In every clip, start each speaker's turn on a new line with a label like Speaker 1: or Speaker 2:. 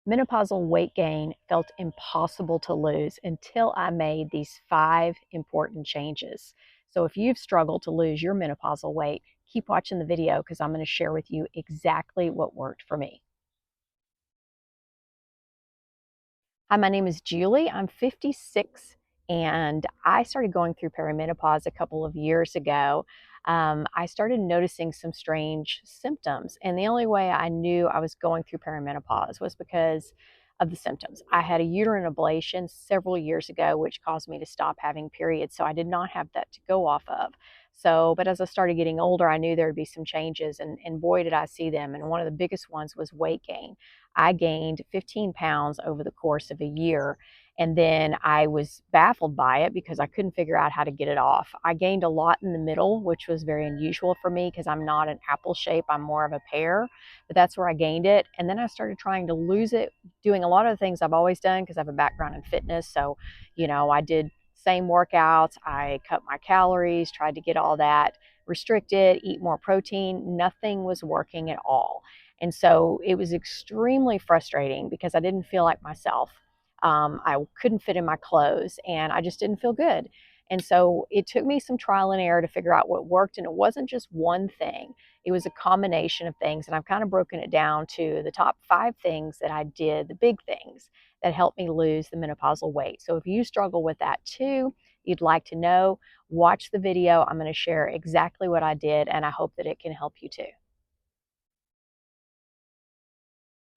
Speaker 1: Menopausal weight gain felt impossible to lose until I made these 5 important changes. So if you've struggled to lose your menopausal weight, keep watching the video because I'm going to share with you exactly what worked for me. Hi, my name is Julie. I'm 56 and I started going through perimenopause a couple of years ago. I started noticing some strange symptoms, and the only way I knew I was going through perimenopause was because of the symptoms. I had a uterine ablation several years ago, which caused me to stop having periods, so I did not have that to go off of. But as I started getting older, I knew there would be some changes, and boy, did I see them. And one of the biggest ones was weight gain. I gained 15 pounds over the course of a year. And then I was baffled by it because I couldn't figure out how to get it off. I gained a lot in the middle, which was very unusual for me because I'm not an apple shape, I'm more of a pear, but that's where I gained it. And then I started trying to lose it, doing a lot of the things I've always done because I have a background in fitness. So, I did same workouts, I cut my calories, tried to get all that restricted, eat more protein. Nothing was working at all. And so it was extremely frustrating because I didn't feel like myself. I couldn't fit in my clothes and I just didn't feel good. And so it took me some trial and error to figure out what worked. And it wasn't just one thing, it was a combination of things. And I've kind of broken it down to the top 5 things that I did, the big things that helped me lose the menopausal weight. So if you struggle with that too, you'd like to know, watch the video. I'm going to share exactly what I did, and I hope that it can help you too.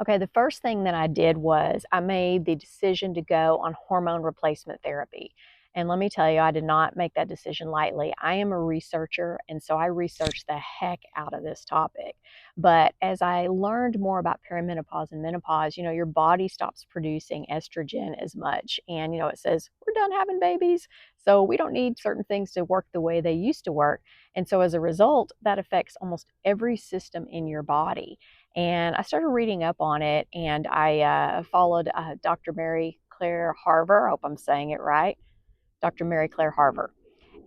Speaker 1: Okay, the first thing that I did was I made the decision to go on hormone replacement therapy. And let me tell you, I did not make that decision lightly. I am a researcher, and so I researched the heck out of this topic. But as I learned more about perimenopause and menopause, your body stops producing estrogen as much. And, it says, we're done having babies, so we don't need certain things to work the way they used to work. And so as a result, that affects almost every system in your body. And I started reading up on it, and I followed Dr. Mary Claire Harver. I hope I'm saying it right. Dr. Mary Claire Harver.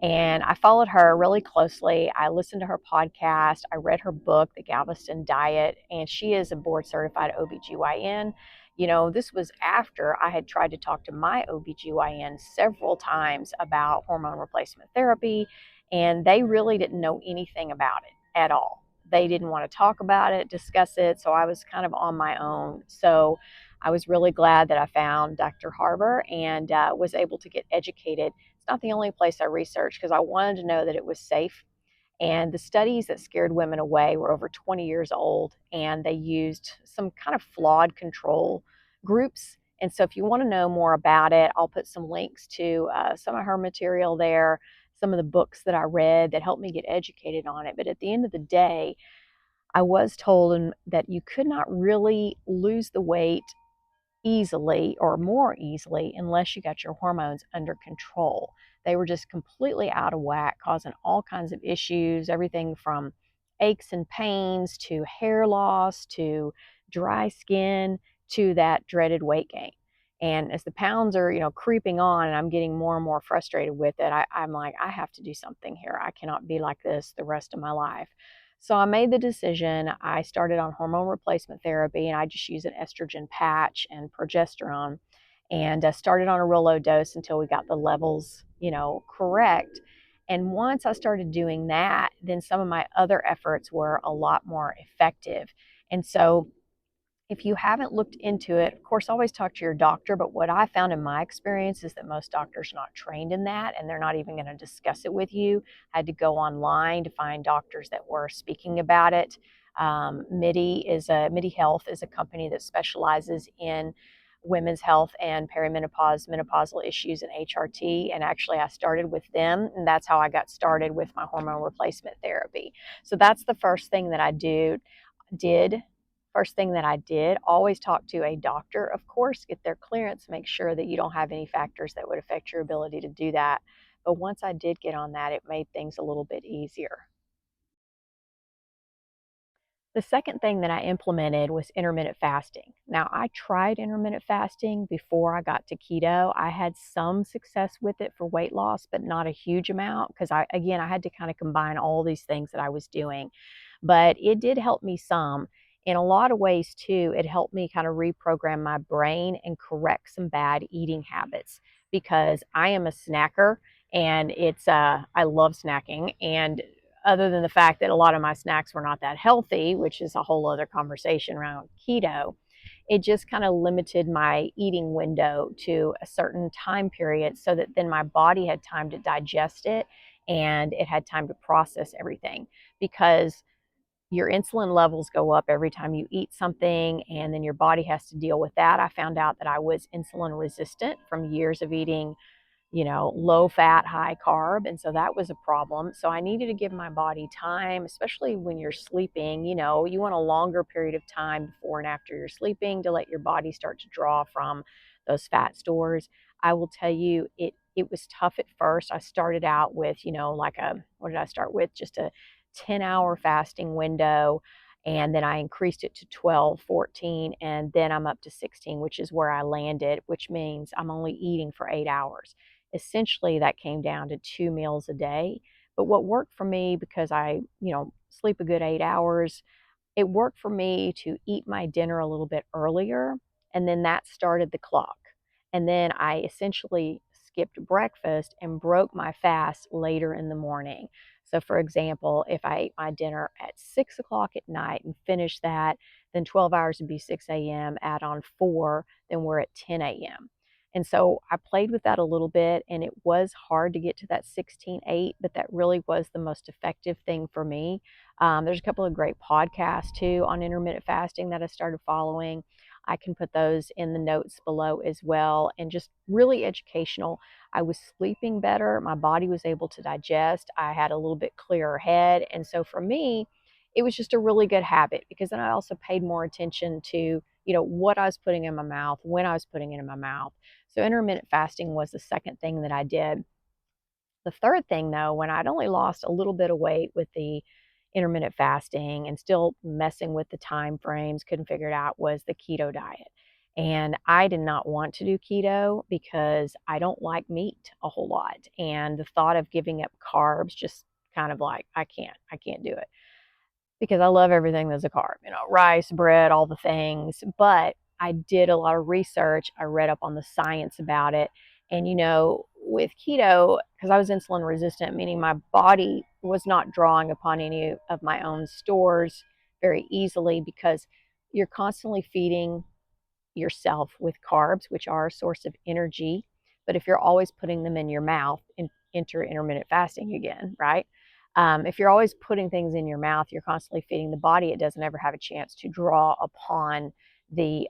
Speaker 1: And I followed her really closely. I listened to her podcast. I read her book, The Galveston Diet, and she is a board certified OBGYN. This was after I had tried to talk to my OBGYN several times about hormone replacement therapy, and they really didn't know anything about it at all. They didn't want to talk about it, discuss it, so I was kind of on my own. So I was really glad that I found Dr. Harver and was able to get educated. It's not the only place I researched because I wanted to know that it was safe. And the studies that scared women away were over 20 years old, and they used some kind of flawed control groups. And so if you want to know more about it, I'll put some links to some of her material there, some of the books that I read that helped me get educated on it. But at the end of the day, I was told that you could not really lose the weight easily or more easily unless you got your hormones under control. They were just completely out of whack, causing all kinds of issues, everything from aches and pains to hair loss to dry skin to that dreaded weight gain. And as the pounds are, creeping on and I'm getting more and more frustrated with it, I'm like, I have to do something here. I cannot be like this the rest of my life. So I made the decision. I started on hormone replacement therapy, and I just use an estrogen patch and progesterone, and started on a real low dose until we got the levels, correct. And once I started doing that, then some of my other efforts were a lot more effective. And so if you haven't looked into it, of course, always talk to your doctor. But what I found in my experience is that most doctors are not trained in that, and they're not even going to discuss it with you. I had to go online to find doctors that were speaking about it. MIDI Health is a company that specializes in women's health and perimenopause, menopausal issues, and HRT. And actually, I started with them, and that's how I got started with my hormone replacement therapy. So that's the first thing that I did. First thing that I did, always talk to a doctor, of course, get their clearance, make sure that you don't have any factors that would affect your ability to do that. But once I did get on that, it made things a little bit easier. The second thing that I implemented was intermittent fasting. Now, I tried intermittent fasting before I got to keto. I had some success with it for weight loss, but not a huge amount because I had to kind of combine all these things that I was doing. But it did help me some. In a lot of ways too, it helped me kind of reprogram my brain and correct some bad eating habits, because I am a snacker, and I love snacking. And other than the fact that a lot of my snacks were not that healthy, which is a whole other conversation around keto, it just kind of limited my eating window to a certain time period, so that then my body had time to digest it and it had time to process everything. Because your insulin levels go up every time you eat something, and then your body has to deal with that. I found out that I was insulin resistant from years of eating, low fat, high carb. And so that was a problem. So I needed to give my body time, especially when you're sleeping. You want a longer period of time before and after you're sleeping to let your body start to draw from those fat stores. I will tell you, it was tough at first. I started out with, what did I start with? Just a 10-hour fasting window. And then I increased it to 12, 14, and then I'm up to 16, which is where I landed, which means I'm only eating for 8 hours. Essentially, that came down to 2 meals a day. But what worked for me, because I, sleep a good 8 hours, it worked for me to eat my dinner a little bit earlier, and then that started the clock. And then I essentially skipped breakfast and broke my fast later in the morning. So, for example, if I ate my dinner at 6 o'clock at night and finished that, then 12 hours would be 6 a.m., add on 4, then we're at 10 a.m. And so I played with that a little bit, and it was hard to get to that 16-8, but that really was the most effective thing for me. There's a couple of great podcasts too on intermittent fasting that I started following. I can put those in the notes below as well, and just really educational. I was sleeping better. My body was able to digest. I had a little bit clearer head. And so for me, it was just a really good habit, because then I also paid more attention to, what I was putting in my mouth, when I was putting it in my mouth. So intermittent fasting was the second thing that I did. The third thing, though, when I'd only lost a little bit of weight with the intermittent fasting and still messing with the time frames, couldn't figure it out, was the keto diet. And I did not want to do keto because I don't like meat a whole lot. And the thought of giving up carbs just kind of like, I can't do it, because I love everything that's a carb, rice, bread, all the things. But I did a lot of research. I read up on the science about it. And, with keto, because I was insulin resistant, meaning my body was not drawing upon any of my own stores very easily, because you're constantly feeding yourself with carbs, which are a source of energy. But if you're always putting them in your mouth, enter intermittent fasting again, right? If you're always putting things in your mouth, you're constantly feeding the body. It doesn't ever have a chance to draw upon the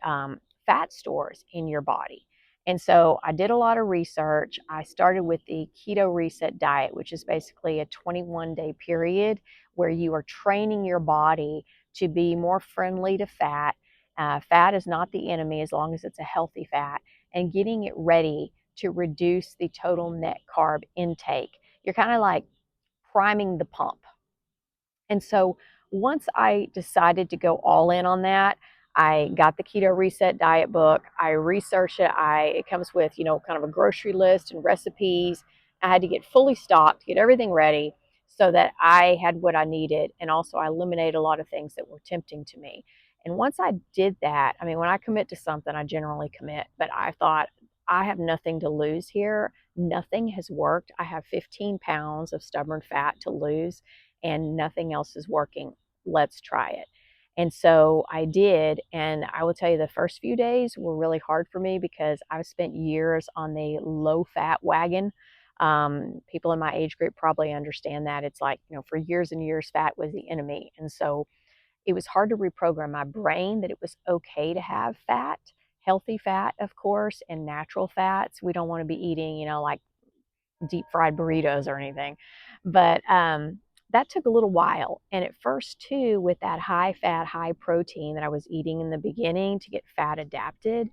Speaker 1: fat stores in your body. And so I did a lot of research. I started with the Keto Reset Diet, which is basically a 21-day period where you are training your body to be more friendly to fat. Fat is not the enemy as long as it's a healthy fat, and getting it ready to reduce the total net carb intake. You're kind of like priming the pump. And so once I decided to go all in on that, I got the Keto Reset Diet book. I researched it. It comes with, kind of a grocery list and recipes. I had to get fully stocked, get everything ready so that I had what I needed. And also I eliminated a lot of things that were tempting to me. And once I did that, I mean, when I commit to something, I generally commit, but I thought, I have nothing to lose here. Nothing has worked. I have 15 pounds of stubborn fat to lose, and nothing else is working. Let's try it. And so I did. And I will tell you, the first few days were really hard for me because I've spent years on the low fat wagon. People in my age group probably understand that. It's like, for years and years, fat was the enemy. And so it was hard to reprogram my brain that it was okay to have fat, healthy fat, of course, and natural fats. We don't want to be eating, like deep fried burritos or anything. But that took a little while. And at first, too, with that high fat, high protein that I was eating in the beginning to get fat adapted,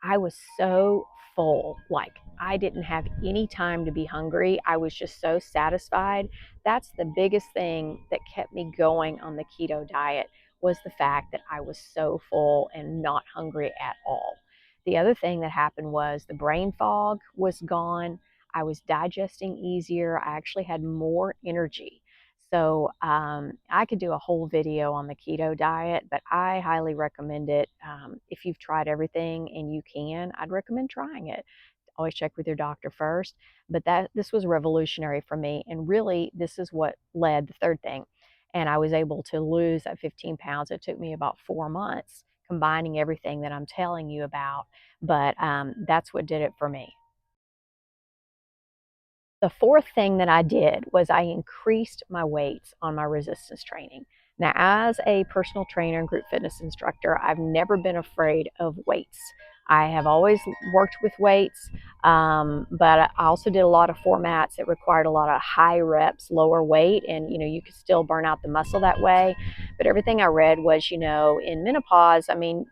Speaker 1: I was so full. Like, I didn't have any time to be hungry. I was just so satisfied. That's the biggest thing that kept me going on the keto diet, was the fact that I was so full and not hungry at all. The other thing that happened was the brain fog was gone. I was digesting easier. I actually had more energy. So I could do a whole video on the keto diet, but I highly recommend it. If you've tried everything and you can, I'd recommend trying it. Always check with your doctor first. But this was revolutionary for me, and really, this is what led the third thing. And I was able to lose that 15 pounds. It took me about 4 months, combining everything that I'm telling you about. But that's what did it for me. The fourth thing that I did was I increased my weights on my resistance training. Now, as a personal trainer and group fitness instructor, I've never been afraid of weights. I have always worked with weights, but I also did a lot of formats that required a lot of high reps, lower weight, and you could still burn out the muscle that way. But everything I read was, in menopause, I mean,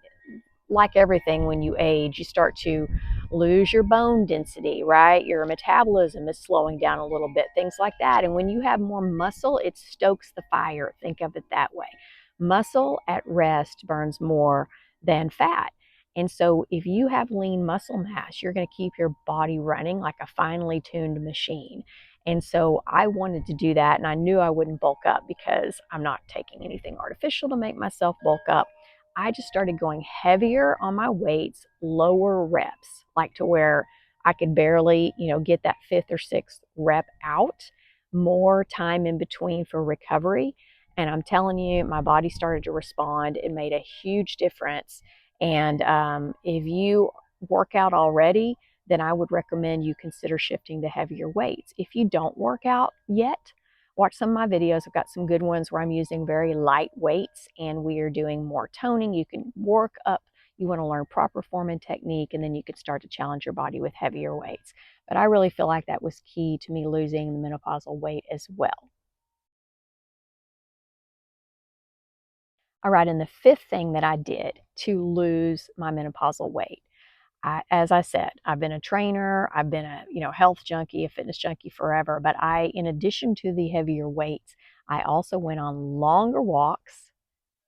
Speaker 1: like everything, when you age, you start to lose your bone density, right? Your metabolism is slowing down a little bit, things like that. And when you have more muscle, it stokes the fire. Think of it that way. Muscle at rest burns more than fat. And so if you have lean muscle mass, you're going to keep your body running like a finely tuned machine. And so I wanted to do that, and I knew I wouldn't bulk up because I'm not taking anything artificial to make myself bulk up. I just started going heavier on my weights, lower reps, like to where I could barely, get that fifth or sixth rep out, more time in between for recovery. And I'm telling you, my body started to respond. It made a huge difference. And if you work out already, then I would recommend you consider shifting to heavier weights. If you don't work out yet, watch some of my videos. I've got some good ones where I'm using very light weights and we are doing more toning. You can work up. You want to learn proper form and technique, and then you can start to challenge your body with heavier weights. But I really feel like that was key to me losing the menopausal weight as well. All right, and the fifth thing that I did to lose my menopausal weight, as I said, I've been a trainer, I've been a health junkie, a fitness junkie forever. But in addition to the heavier weights, I also went on longer walks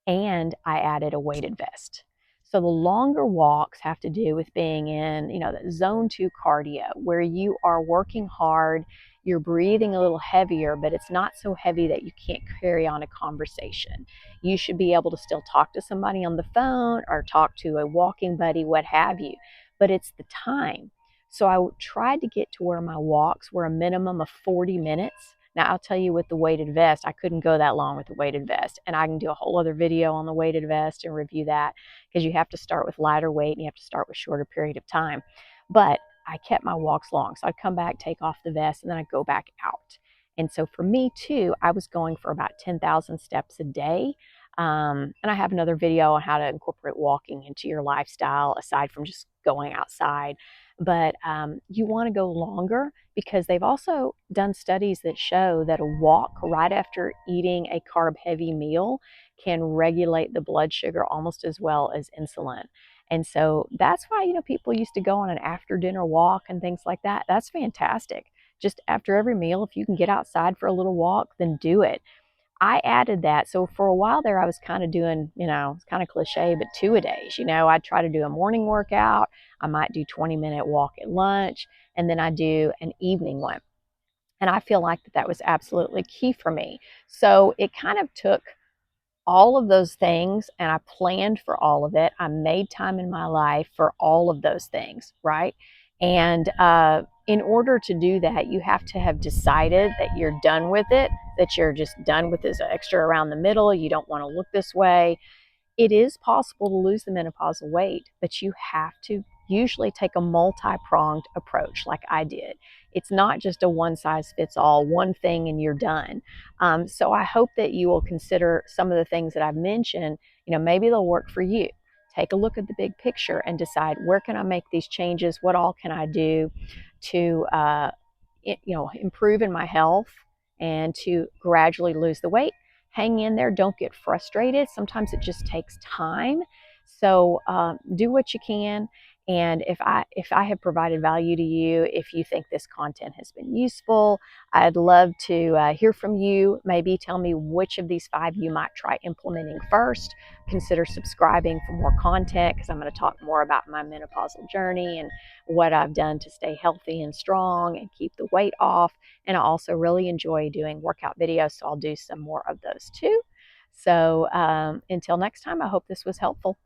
Speaker 1: and I added a weighted vest. So the longer walks have to do with being in, the zone 2 cardio where you are working hard, you're breathing a little heavier, but it's not so heavy that you can't carry on a conversation. You should be able to still talk to somebody on the phone or talk to a walking buddy, what have you, but it's the time. So I tried to get to where my walks were a minimum of 40 minutes. Now, I'll tell you, with the weighted vest, I couldn't go that long with the weighted vest. And I can do a whole other video on the weighted vest and review that, because you have to start with lighter weight and you have to start with shorter period of time. But I kept my walks long. So I'd come back, take off the vest, and then I'd go back out. And so for me too, I was going for about 10,000 steps a day. And I have another video on how to incorporate walking into your lifestyle aside from just going outside. But you want to go longer, because they've also done studies that show that a walk right after eating a carb heavy meal can regulate the blood sugar almost as well as insulin. And so that's why, people used to go on an after dinner walk and things like that. That's fantastic. Just after every meal, if you can get outside for a little walk, then do it. I added that. So for a while there, I was kind of doing, it's kind of cliche, but 2-a-days. I'd try to do a morning workout. I might do 20-minute walk at lunch, and then I do an evening one. And I feel like that was absolutely key for me. So it kind of took all of those things and I planned for all of it. I made time in my life for all of those things, right? And in order to do that, you have to have decided that you're done with it, that you're just done with this extra around the middle. You don't want to look this way. It is possible to lose the menopausal weight, but you have to usually take a multi-pronged approach like I did. It's not just a one size fits all, one thing and you're done. So I hope that you will consider some of the things that I've mentioned. Maybe they'll work for you. Take a look at the big picture and decide, where can I make these changes? What all can I do to improve in my health and to gradually lose the weight? Hang in there. Don't get frustrated. Sometimes it just takes time. So do what you can. And if I have provided value to you, if you think this content has been useful, I'd love to hear from you. Maybe tell me which of these 5 you might try implementing first. Consider subscribing for more content, because I'm going to talk more about my menopausal journey and what I've done to stay healthy and strong and keep the weight off. And I also really enjoy doing workout videos, so I'll do some more of those too. So until next time, I hope this was helpful.